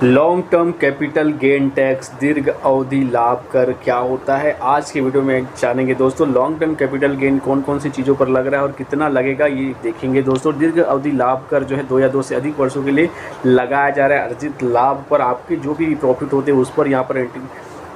Long term capital gain tax दीर्घ अवधि लाभ कर क्या होता है, आज की वीडियो में जानेंगे दोस्तों। लॉन्ग टर्म कैपिटल गेन कौन कौन सी चीज़ों पर लग रहा है और कितना लगेगा ये देखेंगे दोस्तों। दीर्घ अवधि लाभ कर जो है 2 या 2 से अधिक वर्षों के लिए लगाया जा रहा है। अर्जित लाभ पर आपके जो भी प्रॉफिट होते हैं उस पर यहाँ पर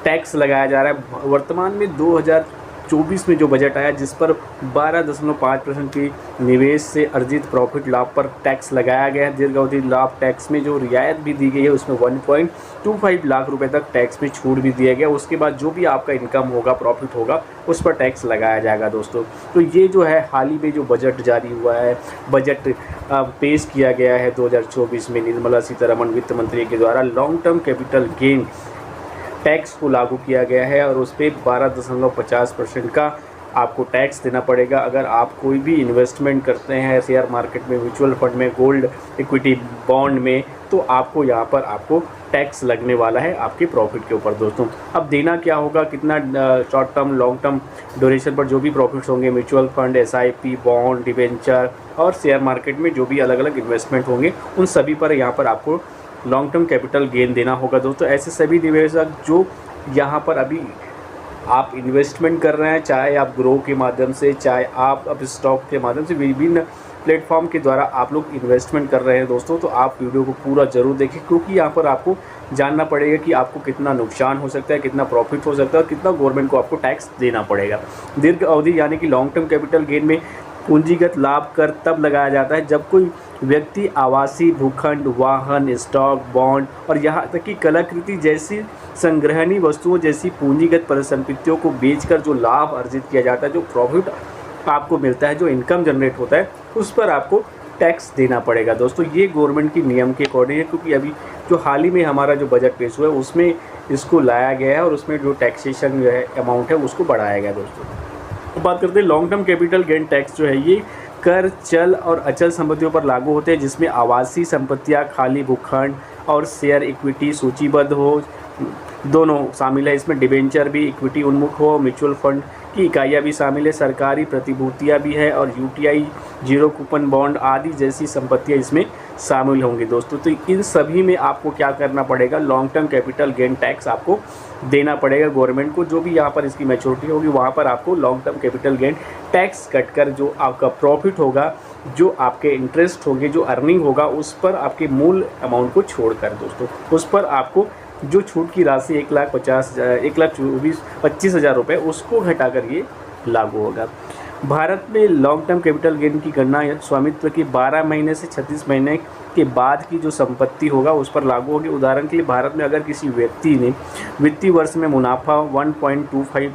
टैक्स लगाया जा रहा है। वर्तमान में 2024 में जो बजट आया जिस पर 12.5% की निवेश से अर्जित प्रॉफिट लाभ पर टैक्स लगाया गया है। दीर्घ अवधि लाभ टैक्स में जो रियायत भी दी गई है उसमें 1.25 लाख रुपए तक टैक्स में छूट भी दिया गया। उसके बाद जो भी आपका इनकम होगा, प्रॉफिट होगा, उस पर टैक्स लगाया जाएगा दोस्तों। तो ये जो है हाल ही में जो बजट जारी हुआ है, बजट पेश किया गया है 2024 में निर्मला सीतारमण वित्त मंत्री के द्वारा long term capital gain tax को लागू किया गया है और उस पर 12.50% का आपको टैक्स देना पड़ेगा। अगर आप कोई भी इन्वेस्टमेंट करते हैं शेयर मार्केट में, म्यूचुअल फंड में, गोल्ड, इक्विटी, बॉन्ड में, तो आपको यहाँ पर आपको टैक्स लगने वाला है आपके प्रॉफिट के ऊपर दोस्तों। अब देना क्या होगा, कितना short term, long term duration पर जो भी प्रॉफिट्स होंगे, mutual fund, SIP, bond, debenture और शेयर मार्केट में जो भी अलग अलग इन्वेस्टमेंट होंगे उन सभी पर यहाँ पर आपको लॉन्ग टर्म कैपिटल गेन देना होगा दोस्तों। ऐसे सभी निवेशक जो यहाँ पर अभी आप इन्वेस्टमेंट कर रहे हैं, चाहे आप ग्रो के माध्यम से, चाहे आप अब स्टॉक के माध्यम से, विभिन्न प्लेटफॉर्म के द्वारा आप लोग इन्वेस्टमेंट कर रहे हैं दोस्तों, तो आप वीडियो को पूरा ज़रूर देखें क्योंकि यहाँ पर आपको जानना पड़ेगा कि आपको कितना नुकसान हो सकता है, कितना प्रॉफिट हो सकता है और कितना गवर्नमेंट को आपको टैक्स देना पड़ेगा। दीर्घ अवधि यानी कि लॉन्ग टर्म कैपिटल गेन में पूंजीगत लाभ कर तब लगाया जाता है जब कोई व्यक्ति आवासीय भूखंड, वाहन, स्टॉक, बॉन्ड और यहाँ तक कि कलाकृति जैसी संग्रहणीय वस्तुओं जैसी पूंजीगत परिसंपत्तियों को बेचकर जो लाभ अर्जित किया जाता है, जो प्रॉफिट आपको मिलता है, जो इनकम जनरेट होता है, उस पर आपको टैक्स देना पड़ेगा दोस्तों। ये गवर्नमेंट की नियम के अकॉर्डिंग है क्योंकि अभी जो हाल ही में हमारा जो बजट पेश हुआ है उसमें इसको लाया गया है और उसमें जो टैक्सेशन जो है अमाउंट है उसको बढ़ाया गया दोस्तों। बात करते हैं long term capital gain tax जो है ये कर चल और अचल संपत्तियों पर लागू होते हैं जिसमें आवासीय संपत्तियां, खाली भूखंड और शेयर इक्विटी सूचीबद्ध हो, दोनों शामिल है। इसमें डिबेंचर भी इक्विटी उन्मुख हो, म्यूचुअल फंड की इकाइयाँ भी शामिल है, सरकारी प्रतिभूतियाँ भी है और UTI, जीरो कूपन बॉन्ड आदि जैसी संपत्तियाँ इसमें शामिल होंगी दोस्तों। तो इन सभी में आपको क्या करना पड़ेगा, long term capital gain tax आपको देना पड़ेगा गवर्नमेंट को। जो भी यहाँ पर इसकी मैच्योरिटी होगी वहाँ पर आपको long term capital gain tax कटकर जो आपका प्रॉफिट होगा, जो आपके इंटरेस्ट होंगे, जो अर्निंग होगा, उस पर आपके मूल अमाउंट को छोड़कर दोस्तों उस पर आपको जो छूट की राशि 1,25,000 रुपये उसको घटाकर ये लागू होगा। भारत में लॉन्ग टर्म कैपिटल गेन की गणना स्वामित्व की 12 महीने से 36 महीने के बाद की जो संपत्ति होगा उस पर लागू होगी। उदाहरण के लिए भारत में अगर किसी व्यक्ति ने वित्तीय वर्ष में मुनाफा 1.25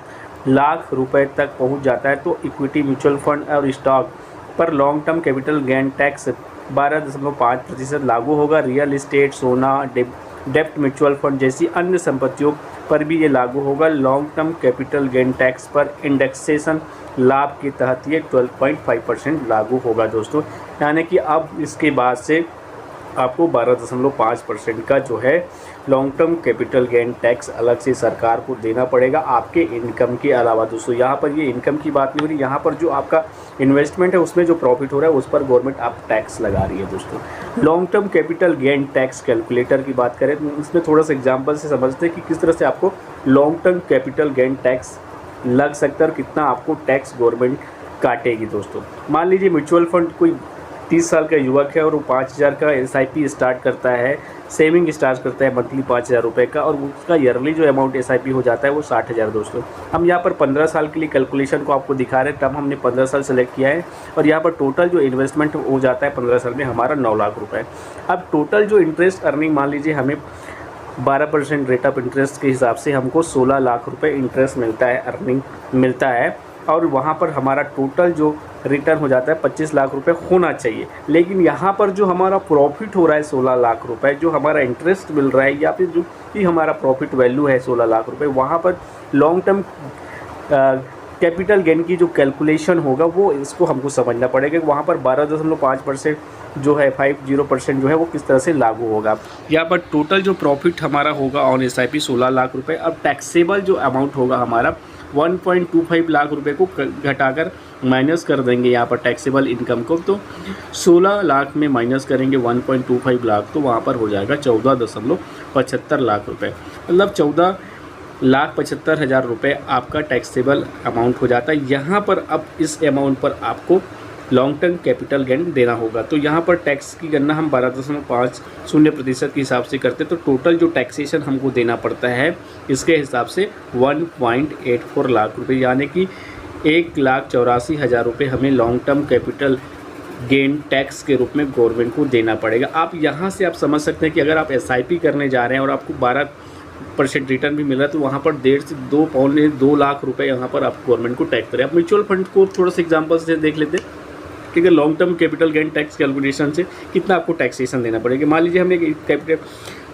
लाख रुपए तक पहुंच जाता है तो इक्विटी, म्यूचुअल फंड और स्टॉक पर long term capital gain tax 12.5% लागू होगा। रियल एस्टेट, सोना, डेप्ट म्यूचुअल फंड जैसी अन्य संपत्तियों पर भी ये लागू होगा। Long term capital gain tax पर इंडेक्सेशन लाभ के तहत ये 12.5% लागू होगा दोस्तों। यानी कि अब इसके बाद से आपको 12.5% का जो है long term capital gain tax अलग से सरकार को देना पड़ेगा आपके इनकम के अलावा दोस्तों। यहाँ पर ये इनकम की बात नहीं हो रही, यहाँ पर जो आपका इन्वेस्टमेंट है उसमें जो प्रॉफिट हो रहा है उस पर गवर्नमेंट आप टैक्स लगा रही है दोस्तों। Long term capital gain tax calculator की बात करें तो इसमें थोड़ा सा एग्जाम्पल से समझते हैं कि किस तरह से आपको long term capital gain tax लग सकता है और कितना आपको टैक्स गवर्नमेंट काटेगी दोस्तों। मान लीजिए म्यूचुअल फंड कोई 30 साल का युवक है और वो 5,000 का SIP स्टार्ट करता है, सेविंग स्टार्ट करता है मंथली 5,000 रुपये का और उसका ईयरली जो अमाउंट SIP हो जाता है वो 60,000 दोस्तों। हम यहाँ पर 15 साल के लिए कैलकुलेशन को आपको दिखा रहे हैं, तब हमने 15 साल सेलेक्ट किया है और यहाँ पर टोटल जो इन्वेस्टमेंट हो जाता है 15 साल में हमारा 9 लाख रुपये। अब टोटल जो इंटरेस्ट अर्निंग मान लीजिए हमें 12% रेट ऑफ इंटरेस्ट के हिसाब से हमको 16 लाख रुपये इंटरेस्ट मिलता है, अर्निंग मिलता है और वहाँ पर हमारा टोटल जो रिटर्न हो जाता है 25 लाख रुपए होना चाहिए। लेकिन यहाँ पर जो हमारा प्रॉफिट हो रहा है 16 लाख रुपए, जो हमारा इंटरेस्ट मिल रहा है या फिर जो कि हमारा प्रॉफिट वैल्यू है 16 लाख रुपए, वहाँ पर लॉन्ग टर्म कैपिटल गेन की जो कैलकुलेशन होगा वो इसको हमको समझना पड़ेगा। वहाँ पर 12.5% जो है 50% जो है वो किस तरह से लागू होगा। यहाँ पर टोटल जो प्रॉफिट हमारा होगा ऑन SIP 16 लाख रुपए। अब टैक्सेबल जो अमाउंट होगा हमारा 1.25 लाख रुपए को घटाकर माइनस कर देंगे यहाँ पर टैक्सेबल इनकम को, तो 16 लाख में माइनस करेंगे 1.25 लाख, तो वहाँ पर हो जाएगा 14.75 लाख रुपए, मतलब 14,75,000 रुपये आपका टैक्सेबल अमाउंट हो जाता है। यहाँ पर अब इस अमाउंट पर आपको लॉन्ग टर्म कैपिटल गेन देना होगा। तो यहाँ पर टैक्स की गणना हम 12.50% के हिसाब से करते हैं, तो टोटल जो टैक्सेशन हमको देना पड़ता है इसके हिसाब से 1.84 लाख रुपये, यानी कि 1,84,000 रुपये हमें long term capital gain tax के रूप में गवर्नमेंट को देना पड़ेगा। आप यहाँ से आप समझ सकते हैं कि अगर आप SIP करने जा रहे हैं और आपको 12% रिटर्न भी मिल रहा है, तो वहाँ पर 1.5 से 2 लाख रुपए यहाँ पर आप गवर्नमेंट को टैक्स करें। आप म्यूचुअल फंड को थोड़ा सा एग्जाम्पल से देख लेते हैं, ठीक है। Long term capital gain tax calculation से कितना आपको टैक्सेशन देना पड़ेगा। मान लीजिए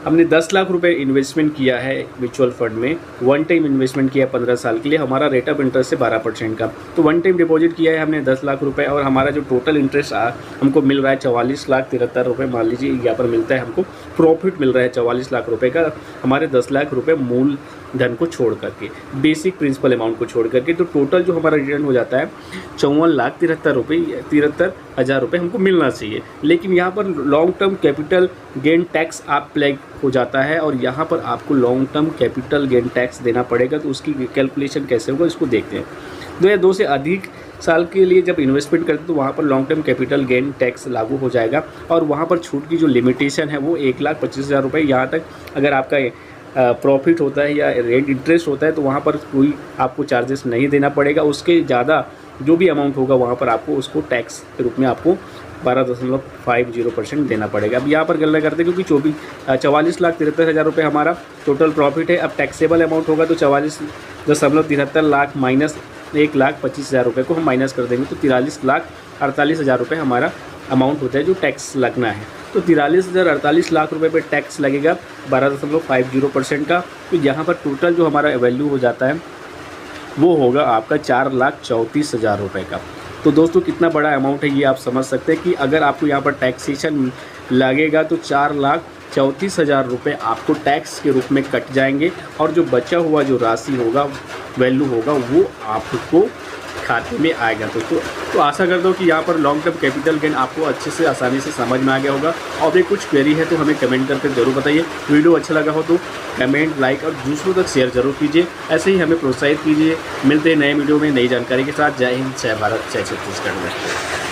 हमने 10 लाख रुपए इन्वेस्टमेंट किया है म्यूचुअल फंड में, वन टाइम इन्वेस्टमेंट किया 15 साल के लिए, हमारा रेट ऑफ इंटरेस्ट है 12% का। तो वन टाइम डिपॉजिट किया है हमने 10 लाख रुपए और हमारा जो टोटल इंटरेस्ट हमको मिल रहा है 44,73,000 रुपये, मान लीजिए यहाँ पर मिलता है, हमको प्रॉफिट मिल रहा है 44 लाख रुपये का, हमारे 10 लाख रुपये मूल धन को छोड़ करके, बेसिक प्रिंसिपल अमाउंट को छोड़ करके। तो टोटल जो हमारा रिटर्न हो जाता है 54,73,000 रुपये हमको मिलना चाहिए। लेकिन यहाँ पर long term capital gain tax आप प्लग हो जाता है और यहाँ पर आपको long term capital gain tax देना पड़ेगा। तो उसकी कैलकुलेशन कैसे होगा इसको देखते हैं। 2 या 2 से अधिक साल के लिए जब इन्वेस्टमेंट करते हैं तो वहाँ पर long term capital gain tax लागू हो जाएगा और वहाँ पर छूट की जो लिमिटेशन है वो 1,25,000 रुपये। यहाँ तक अगर आपका प्रॉफिट होता है या रेट इंटरेस्ट होता है तो वहाँ पर कोई आपको चार्जेस नहीं देना पड़ेगा। उसके ज़्यादा जो भी अमाउंट होगा वहाँ पर आपको उसको टैक्स के रूप में आपको 12.50% देना पड़ेगा। अब यहाँ पर गणना करते हैं क्योंकि 44,73,000 रुपये हमारा टोटल प्रॉफिट है। अब टैक्सेबल अमाउंट होगा तो 44.73 लाख माइनस 1,25,000 रुपये को हम माइनस कर देंगे तो 43,48,000 रुपये हमारा अमाउंट होता है जो टैक्स लगना है। तो 43,48 लाख रुपए पे टैक्स लगेगा 12.50% का। तो यहाँ पर टोटल जो हमारा वैल्यू हो जाता है वो होगा आपका 4,34,000 रुपये का। तो दोस्तों कितना बड़ा अमाउंट है ये आप समझ सकते हैं कि अगर आपको यहाँ पर टैक्सेशन लगेगा तो 4,34,000 रुपये आपको टैक्स के रूप में कट जाएंगे और जो बचा हुआ जो राशि होगा वैल्यू होगा वो आपको खाते में आएगा। तो आशा करता हूँ कि यहाँ पर लॉन्ग टर्म कैपिटल गेन आपको अच्छे से आसानी से समझ में आ गया होगा। और भी कुछ क्वेरी है तो हमें कमेंट करके ज़रूर बताइए। वीडियो अच्छा लगा हो तो कमेंट, लाइक और दूसरों तक शेयर जरूर कीजिए। ऐसे ही हमें प्रोत्साहित कीजिए। मिलते हैं नए वीडियो में नई जानकारी के साथ। जय हिंद, जय भारत, जय छत्तीसगढ़ में।